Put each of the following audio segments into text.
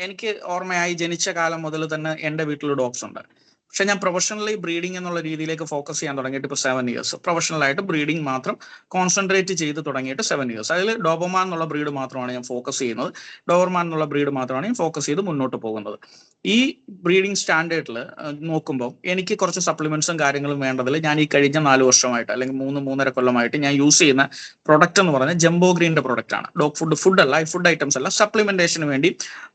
എനിക്ക് ഓർമ്മയായി ജനിച്ച കാലം മുതൽ തന്നെ എൻ്റെ വീട്ടിൽ ഡോഗ്സ് ഉണ്ട്. പക്ഷെ ഞാൻ പ്രൊഫഷണലി ബ്രീഡിംഗ് എന്നുള്ള രീതിയിലേക്ക് ഫോക്കസ് ചെയ്യാൻ തുടങ്ങിയിട്ട് ഇപ്പോൾ 7 ഇയേഴ്സ്. പ്രൊഫഷണലായിട്ട് ബ്രീഡിംഗ് മാത്രം കോൺസെൻട്രേറ്റ് ചെയ്ത് തുടങ്ങിയിട്ട് 7 ഇയേഴ്സ്. അതിൽ ഡോബർമാൻ എന്നുള്ള ബ്രീഡ് മാത്രമാണ് ഞാൻ ഫോക്കസ് ചെയ്യുന്നത്. ഡോബർമാൻ എന്നുള്ള ബ്രീഡ് മാത്രമാണ് ഞാൻ ഫോക്കസ് ചെയ്ത് മുന്നോട്ട് പോകുന്നത്. ഈ ബ്രീഡിംഗ് സ്റ്റാൻഡേർഡിൽ നോക്കുമ്പോൾ എനിക്ക് കുറച്ച് സപ്ലിമെന്റ്സും കാര്യങ്ങളും വേണ്ടതിൽ ഞാൻ ഈ കഴിഞ്ഞ 4 വർഷമായിട്ട് അല്ലെങ്കിൽ 3-3.5 കൊല്ലമായിട്ട് ഞാൻ യൂസ് ചെയ്യുന്ന പ്രൊഡക്റ്റ് എന്ന് പറഞ്ഞാൽ ജംബോ ഗ്രീൻ്റെ പ്രൊഡക്റ്റ് ആണ്. ഡോഗ് ഫുഡ് അല്ല, ഫുഡ് ഐറ്റംസ് അല്ല, സപ്ലിമെന്റേഷന് വേണ്ടി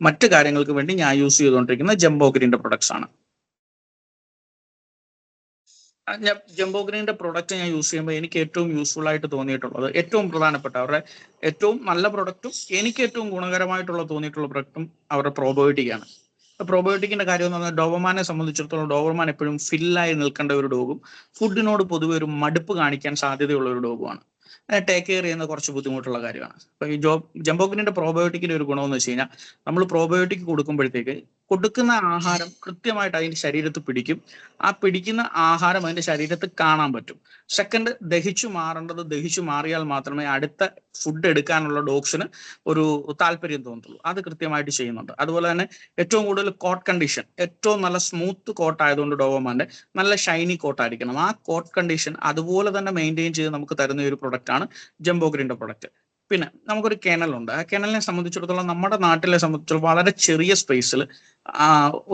മറ്റു കാര്യങ്ങൾക്ക് വേണ്ടി ഞാൻ യൂസ് ചെയ്തുകൊണ്ടിരിക്കുന്ന ജംബോ ഗ്രീൻ്റെ പ്രൊഡക്ട്സ് ആണ്. ഞാൻ ജംബോ ഗ്രീൻ്റെ പ്രൊഡക്റ്റ് ഞാൻ യൂസ് ചെയ്യുമ്പോൾ എനിക്ക് ഏറ്റവും യൂസ്ഫുൾ ആയിട്ട് തോന്നിയിട്ടുള്ളത്, ഏറ്റവും പ്രധാനപ്പെട്ട അവരുടെ ഏറ്റവും നല്ല പ്രൊഡക്റ്റും എനിക്ക് ഏറ്റവും ഗുണകരമായിട്ടുള്ള തോന്നിയിട്ടുള്ള പ്രൊഡക്റ്റും അവരുടെ പ്രോബയോട്ടിക് ആണ്. പ്രോബയോട്ടിക്കിന്റെ കാര്യം എന്ന് പറഞ്ഞാൽ ഡോബർമാനെ സംബന്ധിച്ചിടത്തോളം ഡോബർമാൻ എപ്പോഴും ഫില്ലായി നിൽക്കേണ്ട ഒരു ഡോഗും ഫുഡിനോട് പൊതുവെ ഒരു മടുപ്പ് കാണിക്കാൻ സാധ്യതയുള്ള ഒരു ഡോഗുമാണ്. ടേക്ക് കെയർ ചെയ്യുന്ന കുറച്ച് ബുദ്ധിമുട്ടുള്ള കാര്യമാണ്. അപ്പൊ ഈ ജംബോഗ്രീന്റെ പ്രോബയോട്ടിക്കിന്റെ ഒരു ഗുണമെന്ന് വെച്ച് കഴിഞ്ഞാൽ നമ്മൾ പ്രോബയോട്ടിക് കൊടുക്കുമ്പോഴത്തേക്ക് കൊടുക്കുന്ന ആഹാരം കൃത്യമായിട്ട് അതിന്റെ ശരീരത്തിൽ പിടിക്കും. ആ പിടിക്കുന്ന ആഹാരം അതിന്റെ ശരീരത്തിൽ കാണാൻ പറ്റും. സെക്കൻഡ്, ദഹിച്ചു മാറേണ്ടത് ദഹിച്ചു മാറിയാൽ മാത്രമേ അടുത്ത ഫുഡ് എടുക്കാനുള്ള ഡോഗ്സിന് ഒരു താല്പര്യം തോന്നത്തുള്ളൂ. അത് കൃത്യമായിട്ട് ചെയ്യുന്നുണ്ട്. അതുപോലെ തന്നെ ഏറ്റവും കൂടുതൽ കോട്ട് കണ്ടീഷൻ, ഏറ്റവും നല്ല സ്മൂത്ത് കോട്ട് ആയതുകൊണ്ട് ഡോബർമാന്റെ നല്ല ഷൈനി കോട്ടായിരിക്കണം. ആ കോട്ട് കണ്ടീഷൻ അതുപോലെ തന്നെ മെയിൻറ്റെയിൻ ചെയ്ത് നമുക്ക് തരുന്ന ഒരു പ്രൊഡക്റ്റ് ആണ് ജംബോ ഗ്രീൻ്റെ പ്രൊഡക്റ്റ്. പിന്നെ നമുക്കൊരു കെനലുണ്ട്. ആ കെനലിനെ സംബന്ധിച്ചിടത്തോളം നമ്മുടെ നാട്ടിലെ സംബന്ധിച്ചിടത്തോളം വളരെ ചെറിയ സ്പേസിൽ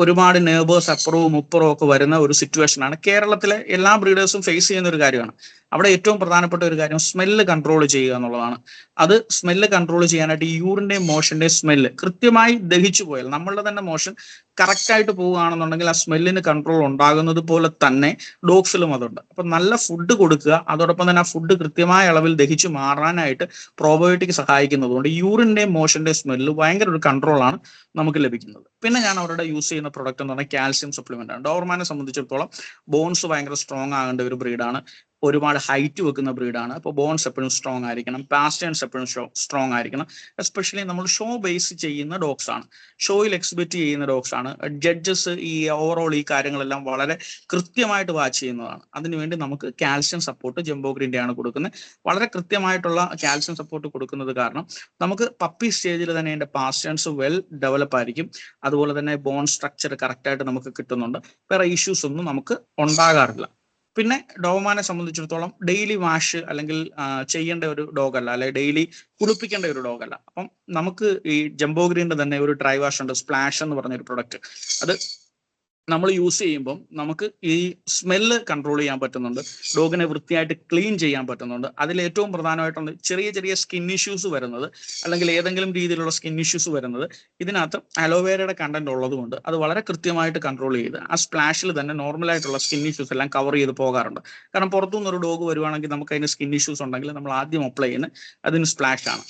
ഒരുപാട് നെയ്ബേഴ്സ് അപ്പുറവും ഇപ്പുറവും ഒക്കെ വരുന്ന ഒരു സിറ്റുവേഷൻ ആണ്. കേരളത്തിലെ എല്ലാ ബ്രീഡേഴ്സും ഫേസ് ചെയ്യുന്ന ഒരു കാര്യമാണ്. അവിടെ ഏറ്റവും പ്രധാനപ്പെട്ട ഒരു കാര്യം സ്മെല്ല് കൺട്രോൾ ചെയ്യുക എന്നുള്ളതാണ്. അത് സ്മെല്ല് കൺട്രോൾ ചെയ്യാനായിട്ട് ഈ യൂറിന്റെയും മോഷന്റെയും സ്മെല്ല് കൃത്യമായി ദഹിച്ചു പോയാൽ, നമ്മളുടെ തന്നെ മോഷൻ കറക്റ്റ് ആയിട്ട് പോവുകയാണെന്നുണ്ടെങ്കിൽ ആ സ്മെല്ലിന് കൺട്രോൾ ഉണ്ടാകുന്നത് പോലെ തന്നെ ഡോഗ്സിലും അതുണ്ട്. അപ്പൊ നല്ല ഫുഡ് കൊടുക്കുക, അതോടൊപ്പം തന്നെ ആ ഫുഡ് കൃത്യമായ അളവിൽ ദഹിച്ചു മാറാനായിട്ട് പ്രോബയോട്ടിക് സഹായിക്കുന്നതുകൊണ്ട് യൂറിന്റെയും മോഷന്റെയും സ്മെല്ല് ഭയങ്കര ഒരു കൺട്രോളാണ് നമുക്ക് ലഭിക്കുന്നത്. പിന്നെ ഞാൻ അവരുടെ യൂസ് ചെയ്യുന്ന പ്രൊഡക്റ്റ് എന്ന് പറഞ്ഞാൽ കാൽസ്യം സപ്ലിമെന്റ് ആണ്. ഡോബർമാനെ സംബന്ധിച്ചിടത്തോളം ബോൺസ് ഭയങ്കര സ്ട്രോങ് ആകേണ്ട ഒരു ബ്രീഡാണ്. ഒരുപാട് ഹൈറ്റ് വെക്കുന്ന ബ്രീഡാണ്. അപ്പോൾ ബോൺസ് എപ്പോഴും സ്ട്രോങ് ആയിരിക്കണം, പാസ്റ്റേൺസ് എപ്പോഴും സ്ട്രോങ് ആയിരിക്കണം. എസ്പെഷ്യലി നമ്മൾ ഷോ ബേസ് ചെയ്യുന്ന ഡോഗ്സ് ആണ്, ഷോയിൽ എക്സിബിറ്റ് ചെയ്യുന്ന ഡോഗ്സ് ആണ്. ജഡ്ജസ് ഈ ഓവറോൾ ഈ കാര്യങ്ങളെല്ലാം വളരെ കൃത്യമായിട്ട് വാച്ച് ചെയ്യുന്നതാണ്. അതിനുവേണ്ടി നമുക്ക് കാൽസ്യം സപ്പോർട്ട് ജംബോ ഗ്രീൻ്റെ ആണ് കൊടുക്കുന്നത്. വളരെ കൃത്യമായിട്ടുള്ള കാൽസ്യം സപ്പോർട്ട് കൊടുക്കുന്നത് കാരണം നമുക്ക് പപ്പി സ്റ്റേജിൽ തന്നെ അതിൻ്റെ പാസ്റ്റേൺസ് വെൽ ഡെവലപ്പ് ആയിരിക്കും. അതുപോലെ തന്നെ ബോൺ സ്ട്രക്ചർ കറക്റ്റായിട്ട് നമുക്ക് കിട്ടുന്നുണ്ട്. വേറെ ഇഷ്യൂസ് ഒന്നും നമുക്ക് ഉണ്ടാകാറില്ല. പിന്നെ ഡോബർമാനെ സംബന്ധിച്ചിടത്തോളം ഡെയിലി വാഷ് അല്ലെങ്കിൽ ചെയ്യേണ്ട ഒരു ഡോഗല്ല, അല്ലെങ്കിൽ ഡെയിലി കുളിപ്പിക്കേണ്ട ഒരു ഡോഗല്ല. അപ്പം നമുക്ക് ഈ ജംബോ ഗ്രീൻ്റെ തന്നെ ഒരു ഡ്രൈ വാഷ് ഉണ്ട്, സ്പ്ലാഷ് എന്ന് പറഞ്ഞൊരു പ്രൊഡക്റ്റ്. അത് നമ്മൾ യൂസ് ചെയ്യുമ്പം നമുക്ക് ഈ സ്മെല്ല് കൺട്രോൾ ചെയ്യാൻ പറ്റുന്നുണ്ട്, ഡോഗിനെ വൃത്തിയായിട്ട് ക്ലീൻ ചെയ്യാൻ പറ്റുന്നുണ്ട്. അതിൽ ഏറ്റവും പ്രധാനമായിട്ടുണ്ട് ചെറിയ ചെറിയ സ്കിൻ ഇഷ്യൂസ് വരുന്നത്, അല്ലെങ്കിൽ ഏതെങ്കിലും രീതിയിലുള്ള സ്കിൻ ഇഷ്യൂസ് വരുന്നത് ഇതിനകത്ത് അലോവേരയുടെ കണ്ടന്റ് ഉള്ളതുകൊണ്ട് അത് വളരെ കൃത്യമായിട്ട് കൺട്രോൾ ചെയ്ത് ആ സ്പ്ലാഷിൽ തന്നെ നോർമലായിട്ടുള്ള സ്കിൻ ഇഷ്യൂസ് എല്ലാം കവർ ചെയ്ത് പോകാറുണ്ട്. കാരണം പുറത്തുനിന്ന് ഒരു ഡോഗ് വരുവാണെങ്കിൽ നമുക്ക് അതിന് സ്കിൻ ഇഷ്യൂസ് ഉണ്ടെങ്കിൽ നമ്മൾ ആദ്യം അപ്ലൈ ചെയ്യുന്നത് അതിന് സ്പ്ലാഷ് ആണ്.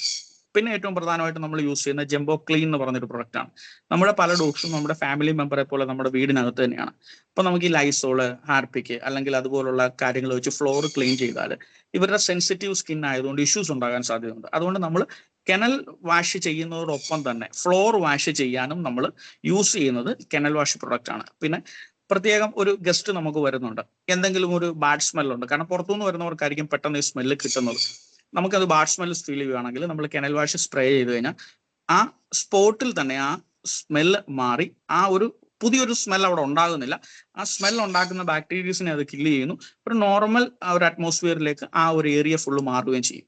പിന്നെ ഏറ്റവും പ്രധാനമായിട്ട് നമ്മൾ യൂസ് ചെയ്യുന്ന ജംബോ ക്ലീൻ എന്ന് പറഞ്ഞൊരു പ്രൊഡക്റ്റ് ആണ്. നമ്മുടെ പല ഡോഗ്സും നമ്മുടെ ഫാമിലി മെമ്പറെ പോലെ നമ്മുടെ വീടിനകത്ത് തന്നെയാണ്. അപ്പൊ നമുക്ക് ഈ ലൈസോള്, ഹാർപ്പിക്ക് അല്ലെങ്കിൽ അതുപോലുള്ള കാര്യങ്ങൾ വെച്ച് ഫ്ലോർ ക്ലീൻ ചെയ്താൽ ഇവരുടെ സെൻസിറ്റീവ് സ്കിൻ ആയതുകൊണ്ട് ഇഷ്യൂസ് ഉണ്ടാകാൻ സാധ്യതയുണ്ട്. അതുകൊണ്ട് നമ്മൾ കെനൽ വാഷ് ചെയ്യുന്നതോടൊപ്പം തന്നെ ഫ്ലോർ വാഷ് ചെയ്യാനും നമ്മൾ യൂസ് ചെയ്യുന്നത് കെനൽ വാഷ് പ്രൊഡക്റ്റ് ആണ്. പിന്നെ പ്രത്യേകം ഒരു ഗസ്റ്റ് നമുക്ക് വരുന്നുണ്ട്, എന്തെങ്കിലും ഒരു ബാഡ് സ്മെല്ലുണ്ട്, കാരണം പുറത്തുനിന്ന് വരുന്നവർക്കായിരിക്കും പെട്ടെന്ന് ഈ സ്മെല്ല് കിട്ടുന്നത്. നമുക്കത് ബാഡ് സ്മെല്ല് ഫീൽ ചെയ്യുകയാണെങ്കിൽ നമ്മൾ കെനൽ വാഷ് സ്പ്രേ ചെയ്ത് കഴിഞ്ഞാൽ ആ സ്പോട്ടിൽ തന്നെ ആ സ്മെല്ല് മാറി ആ ഒരു പുതിയൊരു സ്മെൽ അവിടെ ഉണ്ടാകുന്നില്ല. ആ സ്മെൽ ഉണ്ടാക്കുന്ന ബാക്ടീരിയസിനെ അത് കില്ല് ചെയ്യുന്നു. ഒരു നോർമൽ ഒരു അറ്റ്മോസ്ഫിയറിലേക്ക് ആ ഒരു ഏരിയ ഫുള്ള് മാറുകയും ചെയ്യും.